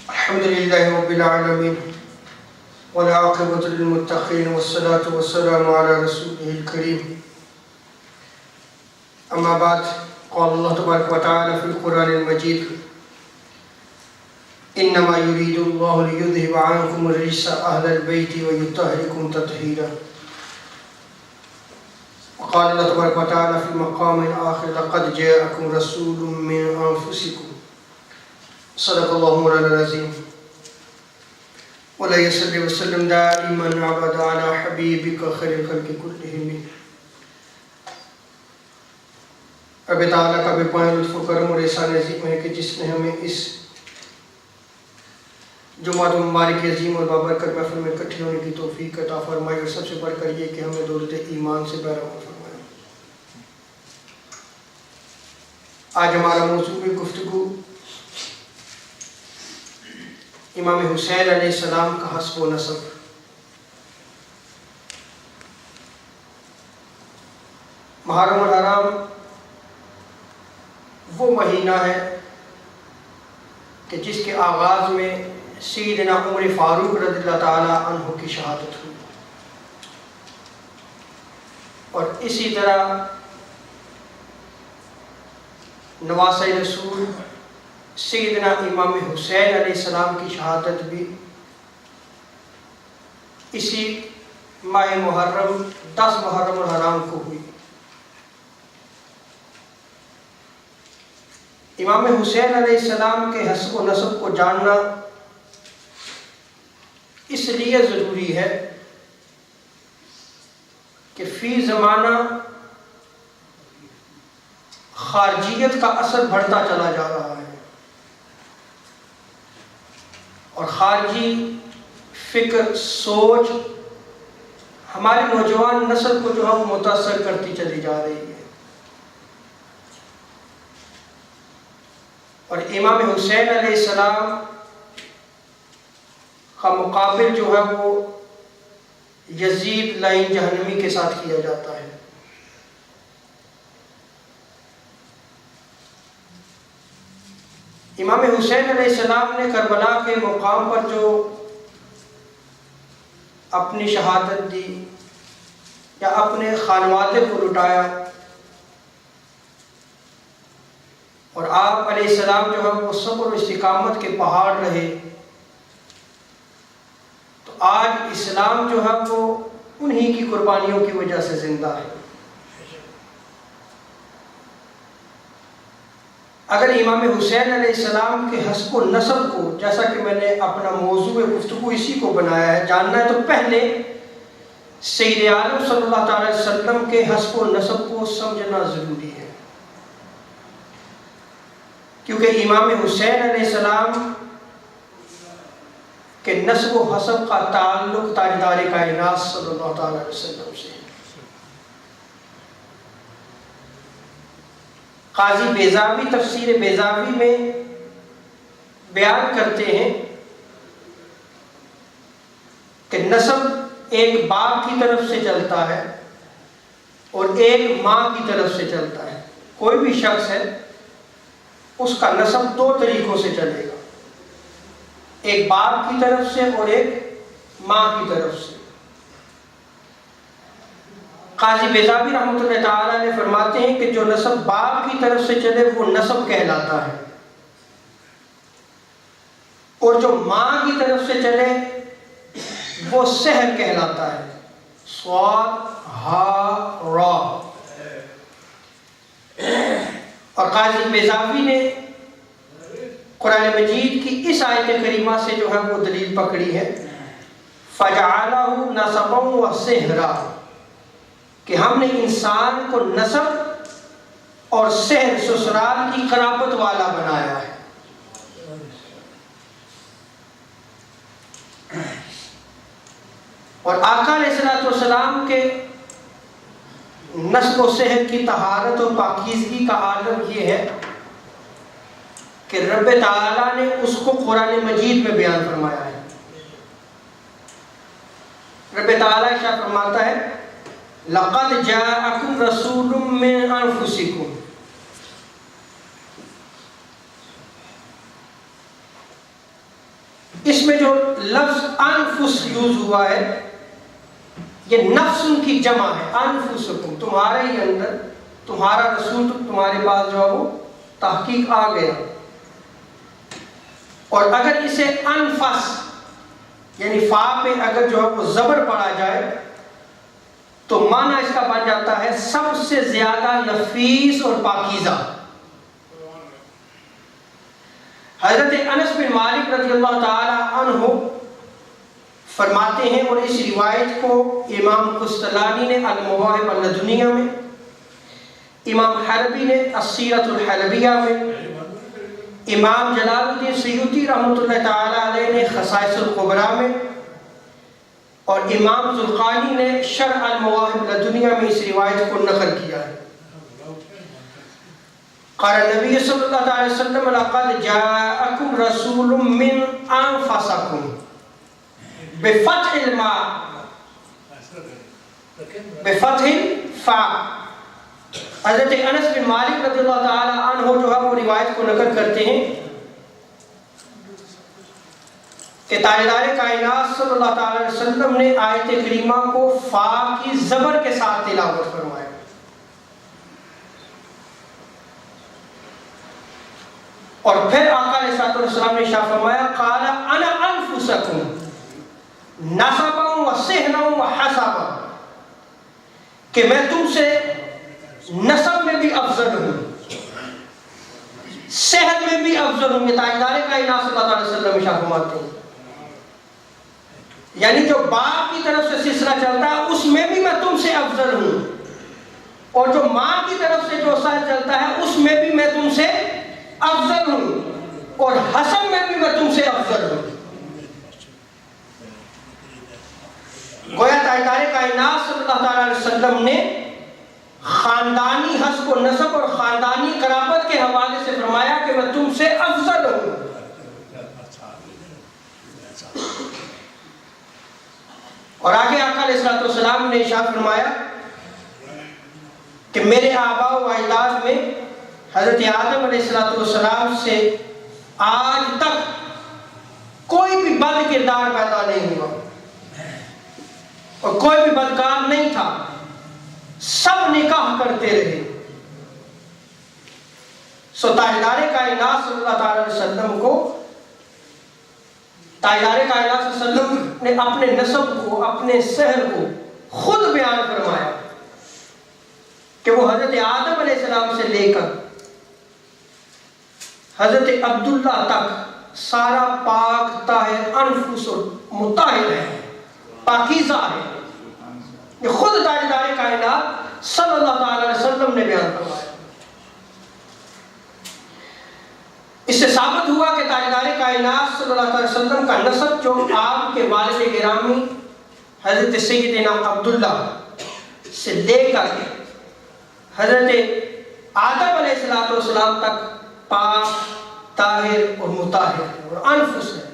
الحمد لله رب العالمين والعاقبة للمتقين والصلاة والسلام على رسوله الكريم. أما بعد، قال الله تبارك وتعالى في القرآن المجيد: إنما يريد الله ليذهب عنكم الرجس أهل البيت ويطهركم تطهيرا. وقال الله تبارك وتعالى في مقام آخر: لقد جاءكم رسول من أنفسكم صدق الله مولانا العظيم. ولا يصلي وسلم دائما أبدا على حبيبك خير الخلق كلهم. رب تعالیٰ کا بے پناہ لطف و کرم اور احسان عظیم ہے کہ جس نے ہمیں اس جمعہ مبارک عظیم اور بابرکت محفل میں اکٹھے ہونے کی توفیق عطا فرمائی، اور سب سے بڑھ کر یہ کہ ہمیں دولت ایمان سے بہرام فرمایا. آج ہمارا موضوع گفتگو امام حسین علیہ السلام کا حسب و نسب. محرم الحرام وہ مہینہ ہے کہ جس کے آغاز میں سیدنا عمر فاروق رضی اللہ تعالی عنہ کی شہادت ہوئی، اور اسی طرح نواسۂ رسول سیدنا امام حسین علیہ السلام کی شہادت بھی اسی ماہ محرم 10 محرم الحرام کو ہوئی. امام حسین علیہ السلام کے حسب و نسب کو جاننا اس لیے ضروری ہے کہ فی زمانہ خارجیت کا اثر بڑھتا چلا جا رہا ہے، اور خارجی فکر سوچ ہماری نوجوان نسل کو جو ہے متاثر کرتی چلی جا رہی ہے. اور امام حسین علیہ السلام کا مقابل جو ہے وہ یزید لعین جہنمی کے ساتھ کیا جاتا ہے. امام حسین علیہ السلام نے کربلا کے مقام پر جو اپنی شہادت دی یا اپنے خانوادے کو لٹایا، اور آپ علیہ السلام جو ہے وہ صبر و استقامت کے پہاڑ رہے، تو آج اسلام جو ہے وہ انہی کی قربانیوں کی وجہ سے زندہ ہے. اگر امام حسین علیہ السلام کے حسب و نسب کو، جیسا کہ میں نے اپنا موضوع گفتگو اسی کو بنایا ہے، جاننا ہے تو پہلے سید عالم صلی اللہ تعالی علیہ وسلم کے حسب و نسب کو سمجھنا ضروری ہے، کیونکہ امام حسین علیہ السلام کے نسب و حسب کا تعلق تاجدار کائنات صلی اللہ تعالی علیہ وسلم سے. قاضی بیضاوی تفسیر بیضاوی میں بیان کرتے ہیں کہ نسب ایک باپ کی طرف سے چلتا ہے اور ایک ماں کی طرف سے چلتا ہے. کوئی بھی شخص ہے اس کا نسب 2 طریقوں سے چلے گا، ایک باپ کی طرف سے اور ایک ماں کی طرف سے. قاضی بیضاوی رحمۃ اللہ تعالیٰ نے فرماتے ہیں کہ جو نسب باپ کی طرف سے چلے وہ نسب کہلاتا ہے، اور جو ماں کی طرف سے چلے وہ سحر کہلاتا ہے. صاد ہا را. اور قاضی بیضاوی نے قرآن مجید کی اس آیت کریمہ سے جو ہے وہ دلیل پکڑی ہے، فَجَعَلَهُ نَسَبًا وَسِحْرًا، کہ ہم نے انسان کو نسب اور سحر سسرال کی قرابت والا بنایا ہے. اور آقا علیہ السلام کے نسب و سحر کی طہارت اور پاکیزگی کا عالم یہ ہے کہ رب تعالیٰ نے اس کو قرآن مجید میں بیان فرمایا ہے. رب تعالیٰ ارشاد فرماتا ہے: لقد جاءکم رسول من انفسکم. اس میں جو لفظ انفس یوز ہوا ہے یہ نفس کی جمع ہے. انفسکم تمہارے ہی اندر تمہارا رسول تمہارے پاس جو ہے وہ تحقیق آ گیا. اور اگر اسے انفس یعنی فا پہ اگر جو ہے وہ زبر پڑا جائے تو معنی اس کا بن جاتا ہے سب سے زیادہ نفیس اور پاکیزہ. حضرت انس بن مالک رضی اللہ تعالی عنہ فرماتے ہیں، اور اس روایت کو امام قسطلانی نے المواہب اللدنیہ میں، امام حلبی نے السیرۃ الحلبیہ میں، امام جلال الدین سیوطی رحمۃ اللہ تعالی علیہ نے خصائص الکبریٰ میں، اور امام زرقانی نے شرح المواہب اللدنیہ میں اس روایت کو نقل کیا ہے. قال نبی صلی اللہ علیہ وسلم لقد جاءکم رسول من انفسکم بفتح الماء بفتح الفاء. حضرت انس بن مالک رضی اللہ تعالی عنہ جو ہے وہ روایت کو نقل کرتے ہیں کہ تاجدار کائنات صلی اللہ تعالی علیہ وسلم نے آیت کریمہ کو فا کی زبر کے ساتھ تلاوت فرمایا. اور پھر آقا علیہ السلام نے ارشاد فرمایا قال انا انفسکم نسبا و صہرا و حسبا، کہ میں تم سے نسب میں بھی افضل ہوں، صحت میں بھی افضل ہوں. یہ تاجدار کائنات صلی اللہ علیہ وسلم ارشاد فرماتے ہیں یعنی جو باپ کی طرف سے سلسلہ چلتا ہے اس میں بھی میں تم سے افضل ہوں، اور جو ماں کی طرف سے جو سلسلہ چلتا ہے اس میں بھی میں تم سے افضل ہوں، اور حسب میں بھی میں تم سے افضل ہوں. گویا تاجدار کائنات صلی اللہ تعالی علیہ وسلم نے خاندانی حسب و نسب اور خاندانی قرابت کے حوالے سے فرمایا کہ میں تم سے افضل ہوں. اور آگے آقا علیہ السلام نے ارشاد فرمایا کہ میرے آباء و اجداد میں حضرت آدم علیہ السلام سے آج تک کوئی بھی بد کردار پیدا نہیں ہوا اور کوئی بھی بدکار نہیں تھا، سب نکاح کرتے رہے. سو تاجدار کائنات صلی اللہ تعالی علیہ وسلم کو تاجدار کائنات صلی اللہ علیہ وسلم نے اپنے نسب کو اپنے سحر کو خود بیان فرمایا کہ وہ حضرت آدم علیہ السلام سے لے کر حضرت عبداللہ تک سارا پاک طاہر انفس اور مطہر ہے، پاکیزہ ہے. یہ خود تاجدار کائنات صلی اللہ تعالی علیہ وسلم نے بیان فرمایا. اس سے ثابت ہوا کہ تاجدار کائنات صلی اللہ علیہ وسلم کا نسب جو آپ کے والد گرامی حضرت سیدنا عبداللہ سے لے کر حضرت آدم علیہ السلام تک پاک طاہر اور مطہر اور انفس ہے.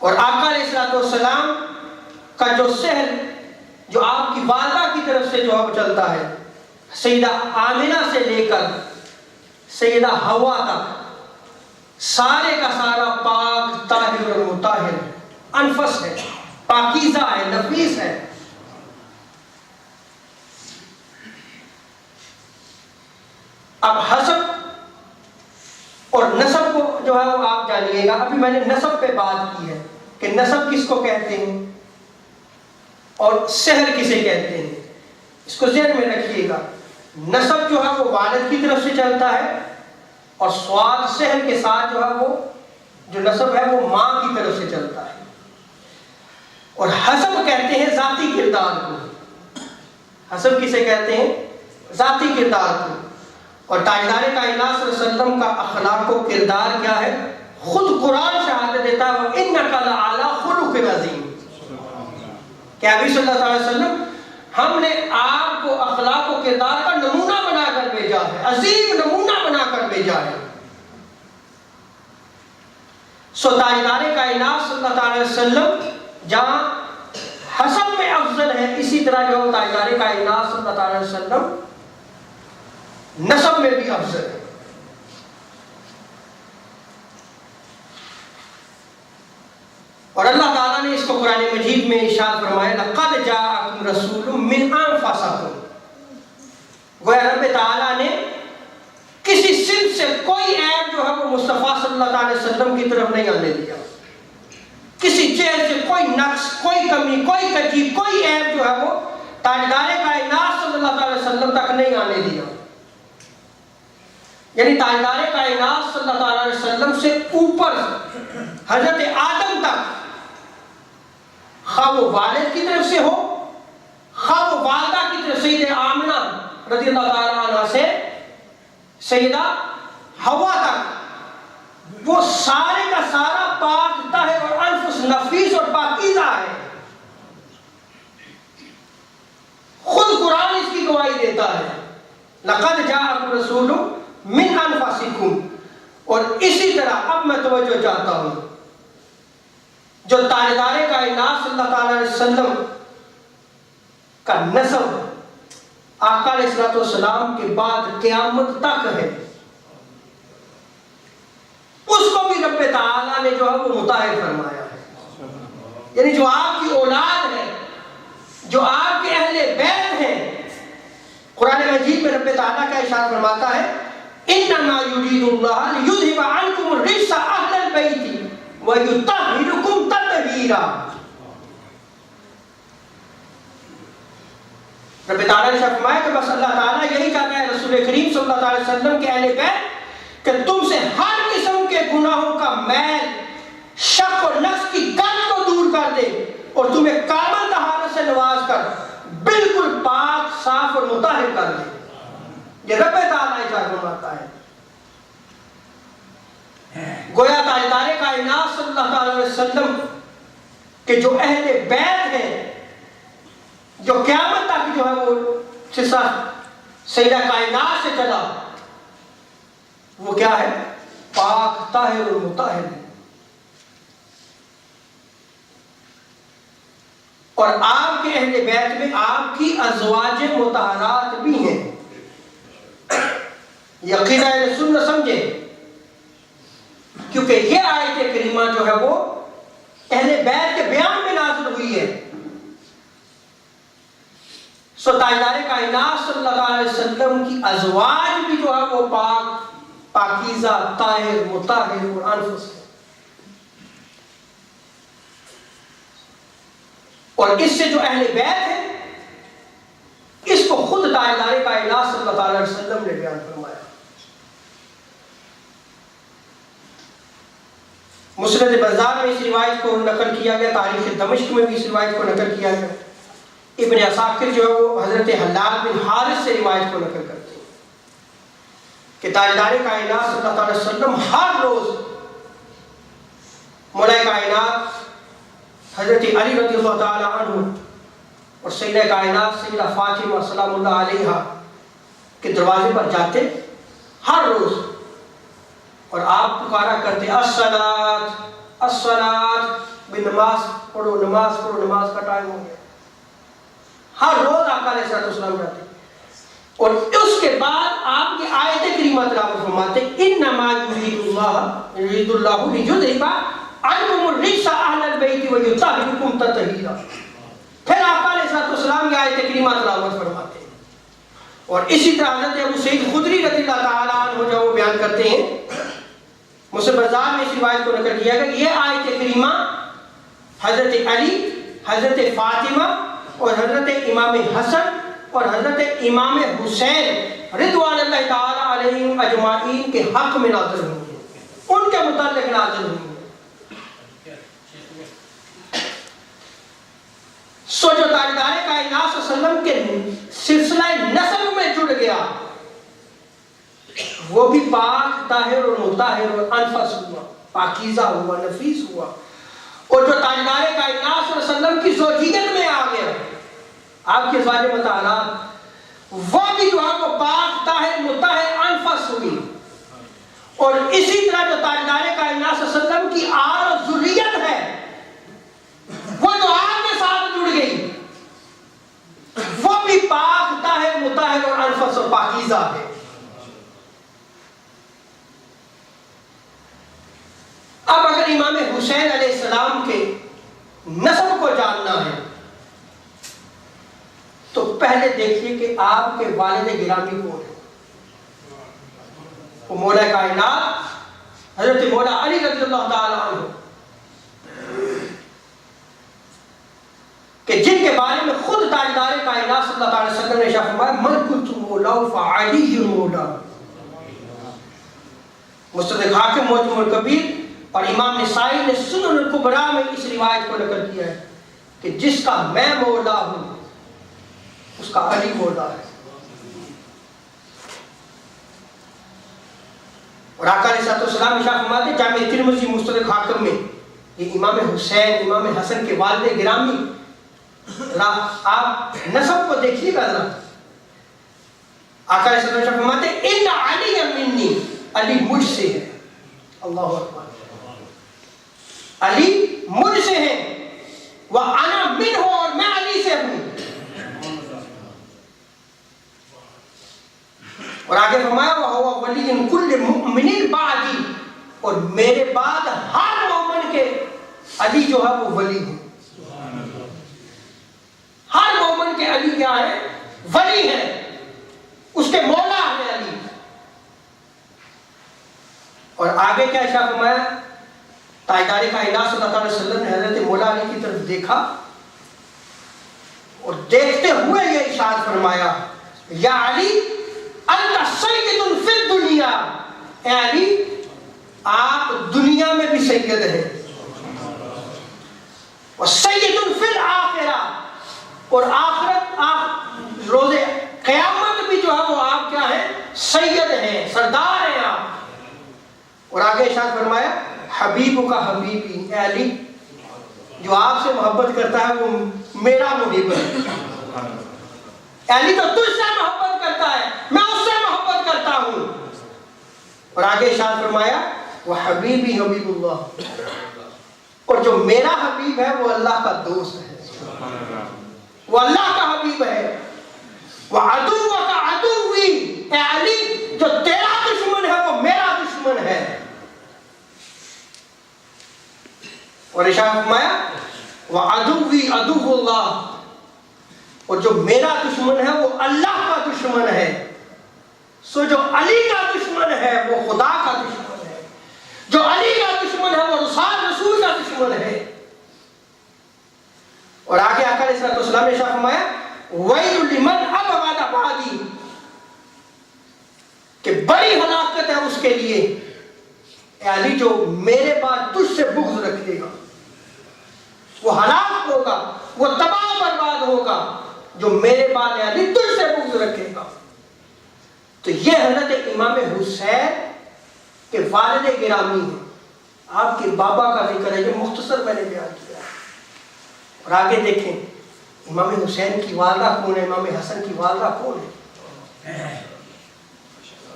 اور آقا علیہ السلام کا جو سحر جو آپ کی والدہ کی طرف سے جو ہے وہ چلتا ہے، سیدہ آمنہ سے لے کر سیدہ حوا تک سارے کا سارا پاک طاہر اور مطہر انفس ہے، پاکیزہ ہے، نفیس ہے. اب حسب اور نسب کو جو ہے وہ آپ جانیے گا. ابھی میں نے نسب پہ بات کی ہے کہ نسب کس کو کہتے ہیں اور سحر کسے کہتے ہیں. اس کو ذہن میں رکھیے گا. نسب جو ہے وہ والد کی طرف سے چلتا ہے، اور سواد سحر کے ساتھ جو ہے وہ جو نسب ہے وہ ماں کی طرف سے چلتا ہے. اور حسب کہتے ہیں ذاتی کردار کو. حسب کسے کہتے ہیں؟ ذاتی کردار کو. اور تاجدار کائنات صلی اللہ علیہ وسلم کا اخلاق و کردار کیا ہے؟ خود قرآن شہادت دیتا ہے وَإِنَّكَ لَعَلَىٰ خُلُقٍ عَظِيمٍ کہ نبی صلی اللہ علیہ وسلم ہم نے آپ کو اخلاق و کردار کا نمونہ بنا کر بھیجا ہے، عظیم نمونہ بنا کر بھیجا ہے. سو تاجدار کائنات صلی اللہ علیہ وسلم جہاں حسب میں افضل ہے، اسی طرح جو تاجدار کائنات صلی اللہ علیہ وسلم نسب میں بھی افضل ہے. قرآن مجید میں ارشاد فرمایا لقد جاءکم رسول من انفسکم، گویا رب تعالیٰ نے کسی صنف سے کوئی عیب جو ہے وہ مصطفیٰ صلی اللہ علیہ وسلم کی طرف نہیں آنے دیا، کسی چیز سے کوئی نقص، کوئی کمی، کوئی کجی، کوئی عیب جو ہے وہ تاجدار کائنات صلی اللہ علیہ وسلم تک نہیں آنے دیا۔ یعنی تاجدار کائنات صلی اللہ علیہ وسلم سے اوپر حضرت آدم تک، خواہ وہ والد کی طرف سے ہو، خواہ وہ والدہ کی طرف سیدہ آمنہ رضی اللہ تعالیٰ عنہ سے سیدہ حوا تک، وہ سارے کا سارا پاک طاہر اور انفس نفیس اور پاکیزہ ہے۔ خود قرآن اس کی گواہی دیتا ہے، لقد جاءکم رسول من انفسکم۔ اور اسی طرح اب میں توجہ چاہتا ہوں، جو تاجدار کائنات صلی اللہ علیہ وسلم کا نسب آقا علیہ السلام کے بعد قیامت تک ہے، اس کو بھی رب تعالیٰ نے جو ہے وہ مطہر فرمایا ہے۔ یعنی جو آپ کی اولاد ہے، جو آپ کے اہل بیت ہیں، قرآن مجید میں رب تعالیٰ کا ارشاد فرماتا ہے انما یرید اللہ لیذھب عنکم الرجس اہل البیت ویطہرکم تطہیرا۔ رب تعالیٰ نے فرمایا کہ بس اللہ تعالیٰ یہی چاہتا ہے رسول کریم صلی اللہ علیہ وسلم کے اہل بیت کہ تم سے ہر قسم کے گناہوں کا میل، شک اور نقص کی گند کو دور کر دے اور تمہیں کامل طہارت سے نواز کر بالکل پاک، صاف اور مطہر کر دے۔ یہ رب تعالیٰ ارشاد فرماتا ہے۔ گویا تاجدار کائنات صلی اللہ علیہ وسلم کہ جو اہل بیت ہیں، جو قیامت تک جو ہے وہ سلسلہ سیدہ کائنات سے چلا، وہ کیا ہے؟ پاک، طاہر اور مطہر ہے۔ اور آپ کے اہل بیت میں آپ کی ازواج مطہرات بھی ہیں۔ یہ عقیدہ اہل سنت سمجھے، کیونکہ یہ آیت کریمہ جو ہے وہ اہل بیت کے بیان میں نازل ہوئی ہے۔ سو تاجدار کائنات صلی اللہ علیہ وسلم کی ازواج بھی جو ہے وہ پاک، پاکیزہ، طاہر، مطہر اور انفس ہے۔ اور اس سے جو اہل بیت ہے، اس کو خود تاجدار کائنات صلی اللہ علیہ وسلم نے بیان فرمایا۔ مسند بزار میں اس روایت کو نقل کیا گیا، تاریخ دمشق میں بھی اس روایت کو نقل کیا گیا۔ ابن عساکر جو ہے وہ حضرت حلال بن حارث سے روایت کو نقل کرتے ہیں کہ تاجدار کائنات صلی اللہ علیہ وسلم ہر روز مولا کائنات حضرت علی رضی اللہ تعالی عنہ اور سیدہ کائنات سیدہ فاطمہ سلام اللہ علیہا کے دروازے پر جاتے ہر روز، اور آپ پکارا کرتے الصلاۃ الصلاۃ، بھی نماز پڑھو، نماز پڑھو، نماز کا ٹائم ہو گیا۔ ہر روز آقا علیہ السلام جاتے، اور اس کے بعد آپ کی آیت کریمہ تلاوت فرماتے انما یرید اللہ لیذھب عنکم الرجس اہل البیت ویطہرکم تطہیرا۔ پھر آقا علیہ السلام کی آیت کریمہ تلاوت فرماتے ہیں۔ اور اسی طرح حضرت ابو سعید خدری رضی اللہ تعالیٰ عنہ جو وہ بیان کرتے ہیں، مسند بزار میں اس روایت کو نقل کیا گیا کہ یہ آیت کریمہ حضرت علی، حضرت فاطمہ اور حضرت امام حسن اور حضرت امام حسین رضوان اللہ تعالیٰ علیہم اجمعین کے حق میں نازل ہوئی ہیں، ان کے متعلق نازل ہوئی ہیں۔ سو جو تاجدار کائنات صلی اللہ علیہ وسلم کے سلسلہ نسب میں جڑ گیا، وہ بھی پاک، طاہر اور مطہر اور انفس ہوا، پاکیزہ ہوا، نفیس ہوا۔ اور جو تاجدار کائنات صلی اللہ علیہ وسلم کی زوجیت میں آ گیا، آپ کے ازواج مطہرات، وہ بھی جو ہے وہ پاک، طاہر، مطہر، انفس ہوئی۔ اور اسی طرح جو تاجدار کائنات صلی اللہ علیہ وسلم کی آل و ذریت ہے، وہ جو آپ کے ساتھ جڑ گئی، وہ بھی پاک، طاہر، مطہر اور انفس اور پاکیزہ ہے۔ اب اگر امام حسین علیہ السلام کے نسب کو آنا ہے، تو پہلے دیکھیے کہ آپ کے والد گرامی کون ہیں؟ وہ مولا کائنات حضرت مولا علی رضی اللہ تعالیٰ عنہ، کہ جن کے بارے میں خود تاجدار کائنات صلی اللہ علیہ وسلم نے ارشاد فرمایا من کنت مولا فعلی مولا۔ مستدرک حاکم معجم الکبیر اور امام نسائی نے سنن الکبریٰ میں اس روایت کو نقل کیا ہے کہ جس کا میں مولا ہوں اس کا علی مولا ہے۔ اور آقا علیہ السلام ارشاد فرماتے ہیں جامع ترمذی مستدرک حاکم میں، یہ امام حسین امام حسن کے والد گرامی، آپ نسب کو دیکھیے گا ذرا۔ آقا علیہ السلام فرماتے ہیں ان علی منی، علی مجھ سے ہے۔ اللہ اکبر، علی مجھ سے ہے، وَأَنَا مِنْهُ، اور میں علی سے ہوں۔ اور آگے فرمایا وَهُوَ وَلِيٌّ كُلِّ مُؤْمِنٍ بَعْدِي، اور میرے بعد ہر مومن کے علی جو ہے وہ ولی ہے۔ ہر مومن کے علی کیا ہے؟ ولی ہے، اس کے مولا ہے علی۔ اور آگے کیا ارشاد فرمایا؟ تاجدار کائنات صلی اللہ علیہ وسلم نے حضرت مولا علی کی طرف دیکھا اور دیکھتے ہوئے یہ ارشاد فرمایا یا علی انت سید فی الدنیا، اے علی آپ دنیا میں بھی سید ہیں، وسید فی الآخرہ، اور آخرت روز قیامت بھی جو ہے وہ آپ کیا ہیں؟ سید ہیں، سردار ہیں آپ۔ اور آگے ارشاد فرمایا حبیب کا حبیبی، اے علی جو آپ سے محبت کرتا ہے وہ میرا محب ہے۔ علی تو تجھ سے محبت کرتا ہے، میں اس سے محبت کرتا ہوں۔ اور آگے ارشاد فرمایا وہ حبیبی حبیب اللہ، اور جو میرا حبیب ہے وہ اللہ کا دوست ہے، وہ اللہ کا حبیب ہے۔ وہ عدو کا عدوی، اے علی جو تیرا دشمن ہے وہ میرا دشمن ہے۔ اور ارشاد فرمایا وہ عدوی عدو اللہ، اور جو میرا دشمن ہے وہ اللہ کا دشمن ہے۔ سو جو علی کا دشمن ہے وہ خدا کا دشمن ہے، جو علی کا دشمن ہے وہ رسول کا دشمن ہے۔ اور آگے آقا علیہ السلام نے ارشاد فرمایا وَيْلٌ لِمَنْ أَبْغَضَ بَعْدِي، کہ بڑی ہلاکت ہے اس کے لیے اے علی جو میرے بعد تجھ سے بغض رکھے گا، وہ ہلاک ہوگا، وہ تباہ برباد ہوگا جو میرے بعد علی تجھ سے بغض رکھے گا۔ تو یہ حضرت امام حسین کے والد گرامی ہیں، آپ کے بابا کا ذکر ہے، یہ مختصر میں نے بیان کیا ہے۔ اور آگے دیکھیں امام حسین کی والدہ کون ہے، امام حسن کی والدہ کون ہے؟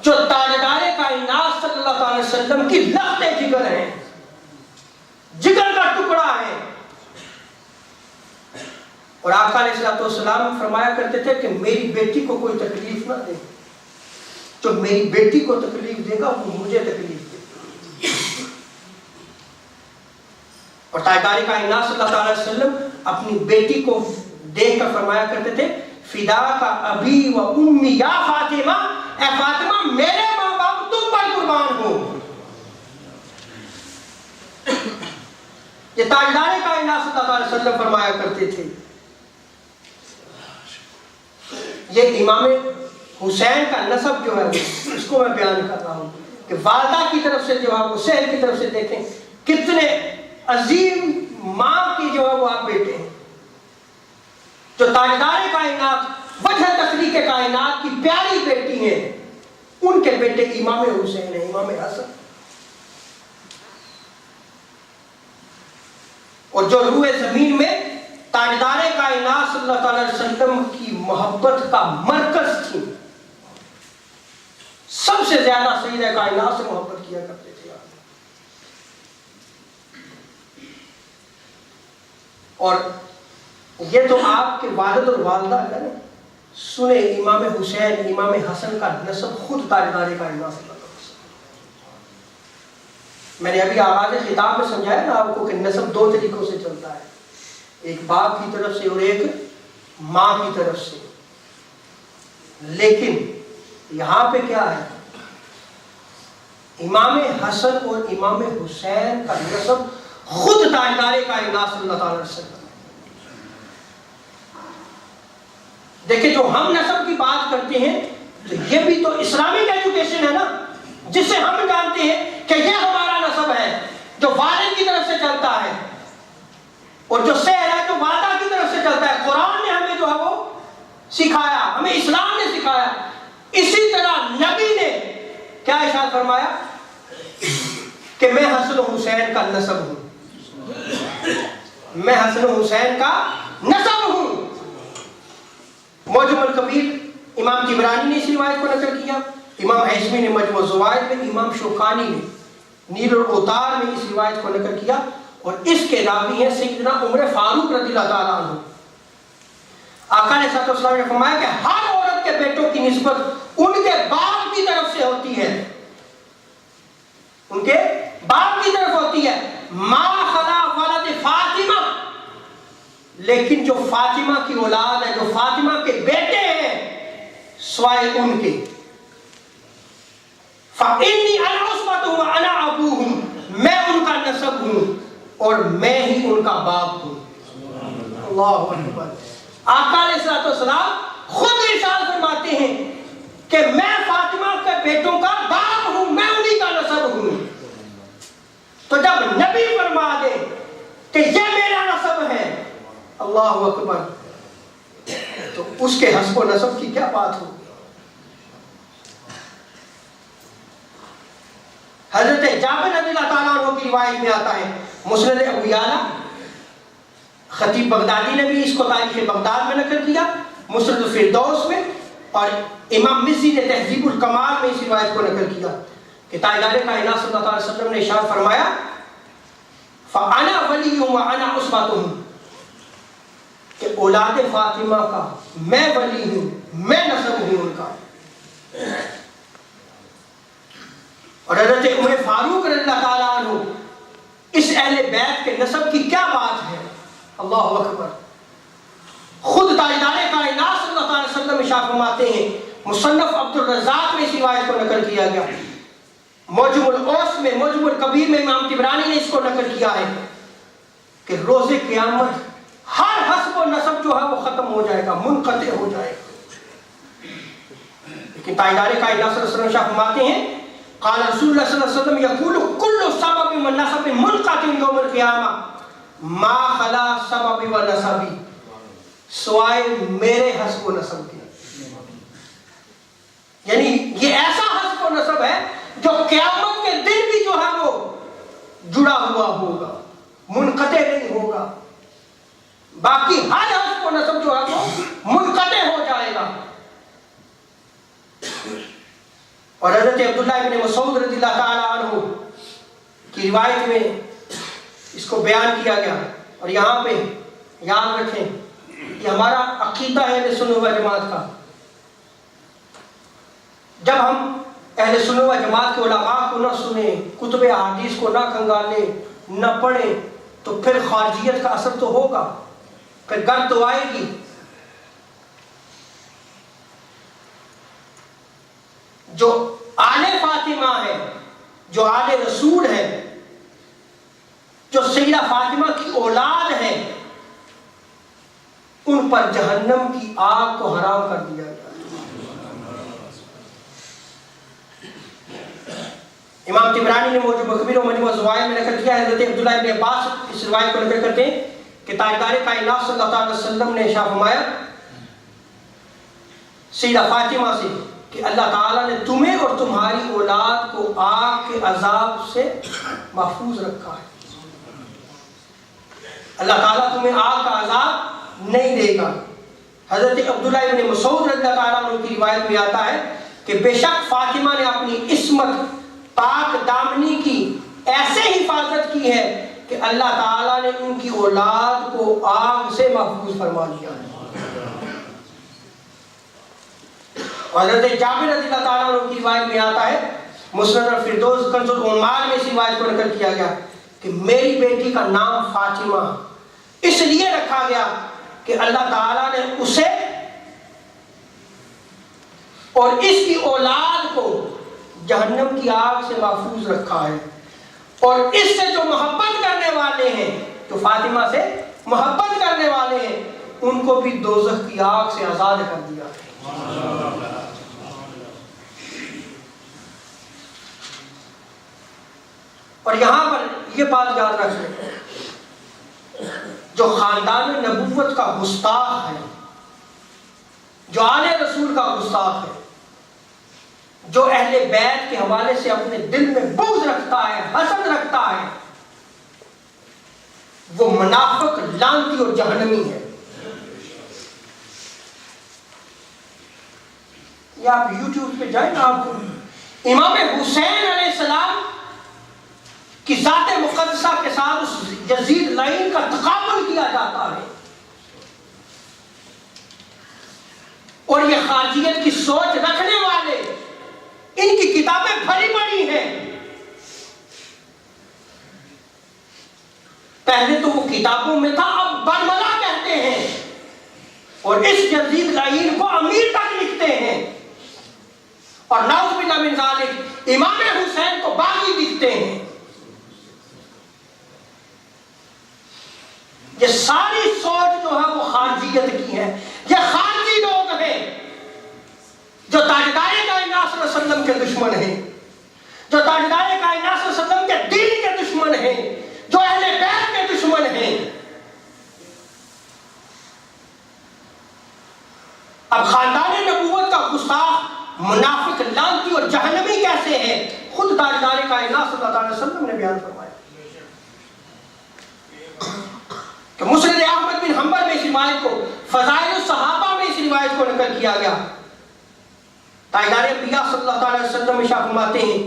جو تاجدار کائنات صلی اللہ علیہ وسلم کی لخت جگر ہیں، جگر کا ٹکڑا ہے۔ اور آقا علیہ السلام فرمایا کرتے تھے کہ میری بیٹی کو کوئی تکلیف نہ دے، جو میری بیٹی کو تکلیف دے گا وہ مجھے تکلیف دے گا۔ اور تاجدار کائنات صلی اللہ علیہ وسلم اپنی بیٹی کو دیکھ کر فرمایا کرتے تھے فدا کا ابی و امی یا فاطمہ، اے فاطمہ میرے ماں باپ تم پر قربان ہو۔ یہ تاجدار کائنات صلی اللہ علیہ وسلم فرمایا کرتے تھے۔ یہ امام حسین کا نسب جو ہے اس کو میں بیان کر رہا ہوں کہ والدہ کی طرف سے جو ہے وہ حسین کی طرف سے دیکھیں کتنے عظیم ماں کی جو ہے وہ آپ بیٹے ہیں، جو تاجدار کائنات وجہ تخلیق کائنات کی پیاری بیٹی ہیں، ان کے بیٹے امام حسین ہیں، امام حسن۔ اور جو روئے زمین میں تاجدار کائنات صلی اللہ علیہ وسلم کی محبت کا مرکز تھی، سب سے زیادہ سیدہ کائنات سے محبت کیا کرتے تھے۔ اور یہ تو آپ کے والد اور والدہ ہے نا، سنے امام حسین امام حسن کا نسب خود تاجدار کائنات صلی اللہ علیہ وسلم۔ میں نے ابھی آغاز خطاب میں سمجھایا نا آپ کو کہ نسب دو طریقوں سے چلتا ہے، ایک باپ کی طرف سے اور ایک ماں کی طرف سے. لیکن یہاں پہ کیا ہے؟ امام حسن اور امام حسین کا نسب خود تاجدار کائنات صلی اللہ علیہ وسلم. دیکھیں جو ہم نسب کی بات کرتے ہیں تو یہ بھی تو اسلامک ایجوکیشن ہے نا، جس سے ہم جانتے ہیں کہ یہ ہمارا نسب ہے جو والد کی طرف سے چلتا ہے، اور جو سیر ہے جو والدہ کی طرف سے چلتا ہے. قرآن نے ہمیں جو ہے وہ سکھایا، ہمیں اسلام نے سکھایا. اسی طرح نبی نے کیا ارشاد فرمایا کہ میں حسن و حسین کا نسب ہوں، میں حسن و حسین کا نسب ہوں. معجم الکبیر امام طبرانی نے اس روایت کو نقل کیا، امام حیثمی نے مجموع الزوائد میں، امام شوکانی نے نیل الاوتار میں اس روایت کو نقل کیا، اور اس کے راوی ہیں سیدنا عمر فاروق رضی اللہ تعالیٰ عنہ. آقا علیہ السلام نے فرمایا کہ ہر عورت کے بیٹوں کی نسبت ان کے باپ کی طرف سے ہوتی ہے، ان کے باپ کی طرف ہوتی ہے. ما خلا ولد فاطمہ، لیکن جو فاطمہ کی اولاد ہے، جو فاطمہ کے بیٹے ہیں، سوائے ان کے فَإِنِّي أَنَا عُصْبَتُهُمْ وَأَنَا أَبُوهُمْ، میں ان کا نسب ہوں اور میں ہی ان کا باپ ہوں. اللہ اکبر. آقا علیہ السلام خود ارشاد فرماتے ہیں کہ میں فاطمہ کے بیٹوں کا باپ ہوں، میں انہی کا نسب ہوں. تو جب نبی فرما دے کہ یہ میرا نسب ہے، اللہ اکبر، تو اس کے حسب و نسب کی کیا بات ہوگی. حضرت جابر رضی اللہ تعالیٰ عنہ کی روایت میں آتا ہے، مسند ابو یعلا، خطیب بغدادی نے بھی اس کو تاریخ بغداد میں نقل کیا، مسند الفردوس میں، اور امام مزی نے تہذیب الکمال میں اس روایت کو نقل کیا کہ تاجدار کائنات صلی اللہ علیہ وسلم نے ارشاد فرمایا فَأَنَا وَلِيُّهُمْ وَأَنَا عُصْبَتُهُمْ، کہ اولاد فاطمہ کا میں ولی ہوں، میں نسب ہوں ان کا. اور حضرت عمر فاروق رضی اللہ تعالیٰ عنہ اس اہل بیت کے نسب کی کیا بات ہے. اللہ اکبر. خود تاجدار کائنات صلی اللہ علیہ وسلم ارشاد فرماتے ہیں، مصنف عبد الرزاق میں اس روایت کو نقل کیا گیا، معجم الاوس میں، معجم الکبیر میں امام طبرانی نے اس کو نقل کیا ہے کہ روز قیامت ہر حسب و نسب جو ہے وہ ختم ہو جائے گا، منقطع ہو جائے گا. لیکن تاجدار کائنات صلی اللہ علیہ وسلم ارشاد فرماتے ہیں قال رسول اللہ صلی اللہ علیہ وسلم یقول کل سبب و نسب منقطع یوم القیامہ ما خلا سبب و نسبی، سوائے میرے حسب و نسب کے. یعنی یہ ایسا حسب و نسب ہے جو قیامت کے دن بھی جو ہے وہ جڑا ہوا ہوگا، منقطع نہیں ہوگا. باقی ہر حسب و نسب جو ہے وہ منقطع ہو جائے گا. اور حضرت عبداللہ ابن مسعود رضی اللہ تعالیٰ عنہ کی روایت میں اس کو بیان کیا گیا. اور یہاں پہ یاد رکھیں کہ ہمارا عقیدہ ہے اہل سنت و جماعت کا. جب ہم اہل سنت و جماعت کے علماء کو نہ سنیں، کتب احادیث کو نہ کھنگالیں، نہ پڑھیں، تو پھر خارجیت کا اثر تو ہوگا، پھر گرد تو آئے گی. جو آل فاطمہ ہے، جو آل رسول ہے، جو سیدہ فاطمہ کی اولاد ہے، ان پر جہنم کی آگ کو حرام کر دیا گیا. امام طبرانی نے موجب مخبر و مجموع الزوائد میں نقل کیا ہے، حضرت عبداللہ ابن عباس اس روایت کو نقل کرتے ہیں کہ تاجدار کائنات صلی اللہ علیہ وسلم نے ارشاد فرمایا سیدہ فاطمہ سے کہ اللہ تعالیٰ نے تمہیں اور تمہاری اولاد کو آگ کے عذاب سے محفوظ رکھا ہے. اللہ تعالیٰ تمہیں آگ کا عذاب نہیں دے گا. حضرت عبداللہ ابن مسعود رضی اللہ تعالیٰ عنہ کی روایت میں آتا ہے کہ بے شک فاطمہ نے اپنی عصمت پاک دامنی کی ایسے حفاظت کی ہے کہ اللہ تعالیٰ نے ان کی اولاد کو آگ سے محفوظ فرما لیا. حضرت جابر رضی اللہ تعالیٰ عنہ کی روایت میں آتا ہے، مسند الفردوس کنز العمال میں اس روایت کو نقل کیا گیا کہ میری بیٹی کا نام فاطمہ اس لیے رکھا گیا کہ اللہ تعالیٰ نے اسے اور اس کی اولاد کو جہنم کی آگ سے محفوظ رکھا ہے، اور اس سے جو محبت کرنے والے ہیں، جو فاطمہ سے محبت کرنے والے ہیں، ان کو بھی دوزخ کی آگ سے آزاد کر دیا ہے۔ اور یہاں پر یہ بات یاد رکھیں، جو خاندان نبوت کا گستاخ ہے، جو آل رسول کا گستاخ ہے، جو اہل بیت کے حوالے سے اپنے دل میں بغض رکھتا ہے، حسد رکھتا ہے، وہ منافق، لعنتی اور جہنمی ہے۔ یہ آپ یوٹیوب پہ جائیں نا، آپ کو امام حسین علیہ السلام کی ذات مقدسہ کے ساتھ اس یزید لعین کا تقابل کیا جاتا ہے، اور یہ خارجیت کی سوچ رکھنے والے، ان کی کتابیں بھری بڑی ہیں۔ پہلے تو وہ کتابوں میں تھا، اب برملا کہتے ہیں، اور اس یزید لعین کو امیر تک لکھتے ہیں، اور نعوذ باللہ من ذالک امام حسین کو باغی لکھتے ہیں۔ یہ ساری سوچ جو ہے وہ خارجیت کی ہے۔ یہ خارجی لوگ ہیں جو تاجدار کائنات صلی اللہ علیہ وسلم کے دشمن ہیں، جو تاجدار کائنات صلی اللہ علیہ وسلم کے دین کے دشمن ہیں، جو اہل بیت کے دشمن ہیں۔ اب خاندان نبوت کا گستاخ، منافق، لعنتی اور جہنمی کیسے ہیں؟ خود تاجدار کائنات صلی اللہ علیہ وسلم نے بیان فرمایا کہ مسند احمد بن حنبل میں اس روایت کو، فضائل الصحابہ میں اس روایت کو نقل کیا گیا۔ تاجدار انبیاء صلی اللہ علیہ وسلم ارشاد فرماتے ہیں،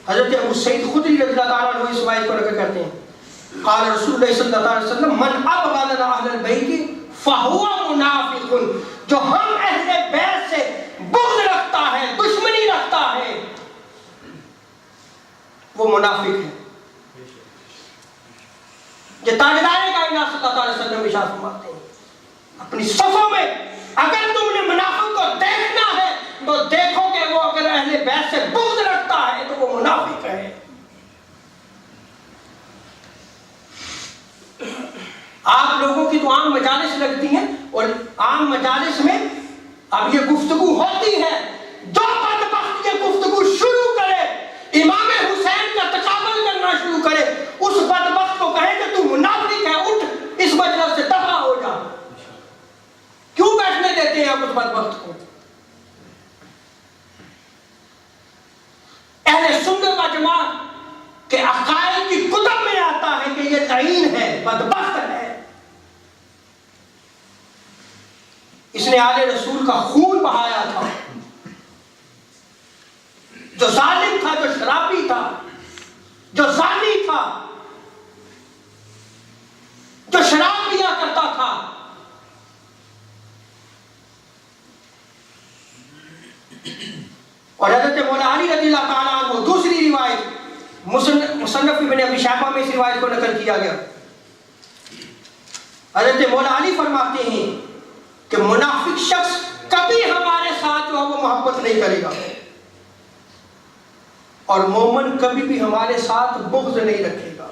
حضرت ابو سعید خدری رضی اللہ تعالیٰ عنہ اس روایت کو نقل کرتے ہیں، قال رسول اللہ صلی اللہ علیہ وسلم من ابغض اہل البیت فہو منافق، جو ہم اہل بیت سے بغض رکھتا ہے، دشمنی رکھتا ہے، وہ منافق ہے۔ یہ تاجدار کائنات صلی اللہ علیہ وسلم ارشاد فرماتے ہیں، اپنی صفوں میں اگر تم نے منافق کو دیکھنا ہے تو دیکھو کہ وہ اگر اہل بیت سے بغض رکھتا ہے تو وہ منافق ہے۔ آپ لوگوں کی تو عام مجالس لگتی ہیں، اور عام مجالس میں اب یہ گفتگو ہوتی ہے، جو بدبخت یہ گفتگو شروع کرے، امام حسین کا تقابل کرنا شروع کرے، اس بدبخت کو کہے کہ تو منافق ہے، اٹھ اس مجلس سے دفع ہو جا۔ کیوں بیٹھنے دیتے ہیں آپ اس بدبخت کو؟ اہل سنت و جماعت کے عقائد کی کتب میں آتا ہے کہ یہ لعین ہے، بدبخت ہے، اس نے آل رسول کا خون بہایا تھا، جو ظالم تھا، جو شرابی تھا، جو زانی تھا، جو شراب پیا کرتا تھا، اور حضرت مولا علی رضی اللہ تعالیٰ عنہ دوسری روایت مصنف ابن ابی شیبہ میں اس روایت کو نقل کیا گیا، حضرت مولا علی فرماتے ہیں کہ منافق شخص کبھی ہمارے ساتھ جو ہے وہ محبت نہیں کرے گا، اور مومن کبھی بھی ہمارے ساتھ بغض نہیں رکھے گا۔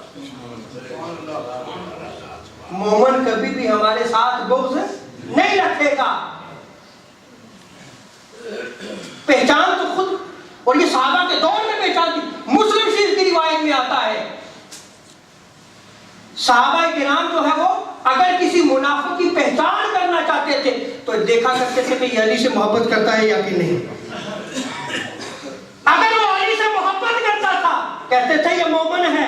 مومن کبھی بھی ہمارے ساتھ بغض نہیں رکھے گا۔ پہچان تو خود، اور یہ صحابہ کے دور میں پہچان تھی۔ مسلم شریف کی روایت میں آتا ہے، صحابہ کرام جو ہے وہ اگر کسی منافق کی پہچان کرنا چاہتے تھے تو دیکھا کرتے تھے کہ یہ علی سے محبت کرتا ہے یا کہ نہیں۔ اگر وہ علی سے محبت کرتا تھا کہتے تھے یہ مومن ہے۔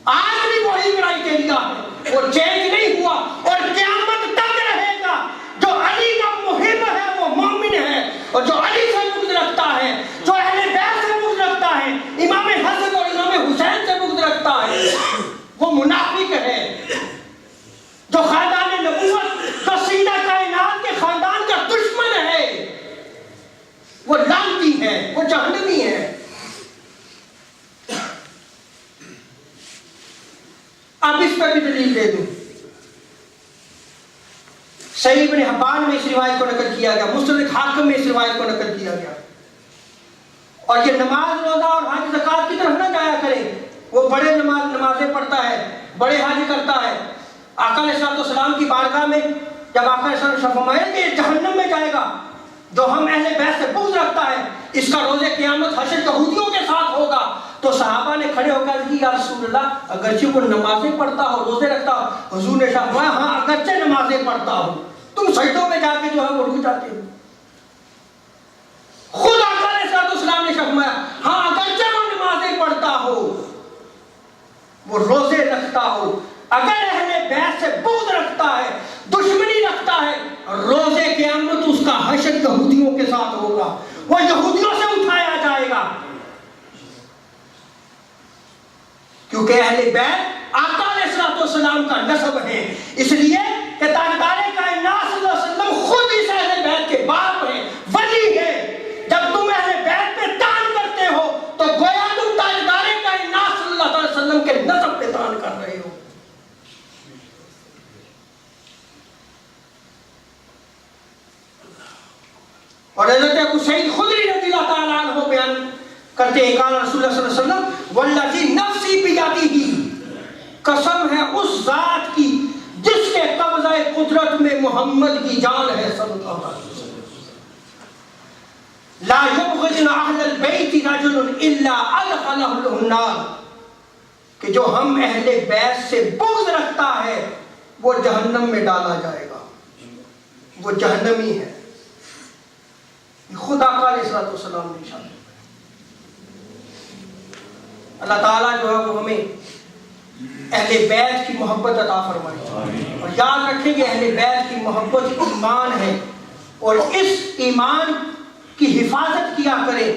آج بھی وہی کرائیٹیریا ہے، وہ چینج نہیں ہوا، اور قیامت تک رہے گا۔ جو علی کا محب ہے وہ مومن ہے، اور جو علی سے بغض رکھتا ہے، جو اہل بیت سے بغض رکھتا ہے، امام حسن اور امام حسین سے بغض رکھتا ہے، وہ منافق ہے۔ جو خاندان نبوت، جو سیدہ کائنات کے خاندان کا دشمن ہے، وہ لعنتی ہے، وہ جہنمی ہے۔ اب اس پر بھی دلیل دے دوں، صحیح ابن حبان میں اس روایت کو نقل کیا گیا، مستدرک حاکم میں اس روایت کو نقل کیا گیا۔ اور یہ نماز، روزہ اور حج زکات کی طرف نہ جایا کرے، وہ بڑے نمازیں پڑھتا ہے، بڑے حج کرتا ہے۔ آقا علیہ السلام کی بارگاہ میں جب آقا علیہ السلام نے فرمایا کہ یہ جہنم میں جائے گا جو ہم اہل بیت سے بغض رکھتا ہے، اس کا روز قیامت حشر یہودیوں کے ساتھ ہوگا، تو صحابہ نے کھڑے ہو کر کہ یا رسول اللہ اگرچہ وہ نمازیں پڑھتا ہو، روزے رکھتا ہو، حضور نے فرمایا ہاں اگرچہ نمازیں پڑھتا ہو، تم سجدوں میں جا کے جو ہے وہ رک جاتے ہو۔ خود آقا علیہ السلام نے فرمایا ہاں اگرچہ وہ نمازیں پڑھتا ہو، وہ روزے رکھتا ہو، اگر اہل بیت سے بغض رکھتا ہے، دشمنی رکھتا ہے، روزے قیامت اس کا حشر یہودیوں کے ساتھ ہوگا، وہ یہودیوں سے اٹھایا جائے گا، کیونکہ اہل بیت آقا علیہ السلام کا نسب ہے، اس لیے کہ تاجدار کائنات صلی اللہ علیہ وسلم خود اس اہل بیت کے باپ ہیں، ولی ہیں۔ جب تم اہل بیت پہ تان کرتے ہو تو گویا تم تاجدار کائنات صلی اللہ علیہ وسلم کے نسب پہ تان کر رہے ہو۔ اور حضرت ابو سعید خدری رضی اللہ تعالیٰ عنہ بیان کرتے ہیں، قال رسول اللہ صلی اللہ علیہ وسلم والذی نفسی بیدہ، قسم ہے اس ذات کی جس کے قبضہ قدرت میں محمد کی جان ہے صلی اللہ علیہ وسلم، لا یبغضن اہل البیت رجل الا ادخلہ النار، کہ جو ہم اہل بیت سے بغض رکھتا ہے وہ جہنم میں ڈالا جائے گا، وہ جہنمی ہے۔ خود آقا علیہ السلام نے ارشاد کیا۔ اللہ تعالیٰ جو ہے وہ ہمیں اہل بیت کی محبت عطا فرمائے، اور یاد رکھیں کہ اہل بیت کی محبت ایمان ہے، اور اس ایمان کی حفاظت کیا کریں،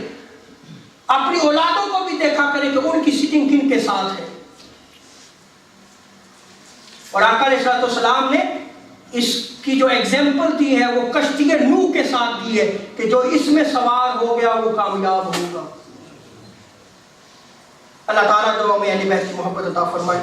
اپنی اولادوں کو بھی دیکھا کریں کہ ان کی سٹنگ کن کے ساتھ ہے۔ اور آقا علیہ السلام نے اس کی جو ایگزامپل دی ہے وہ کشتی نوح کے ساتھ دی ہے کہ جو اس میں سوار ہو گیا وہ کامیاب ہوگا۔ اللہ تعالیٰ جو ہمیں اہل بیت کی محبت عطا فرمائے۔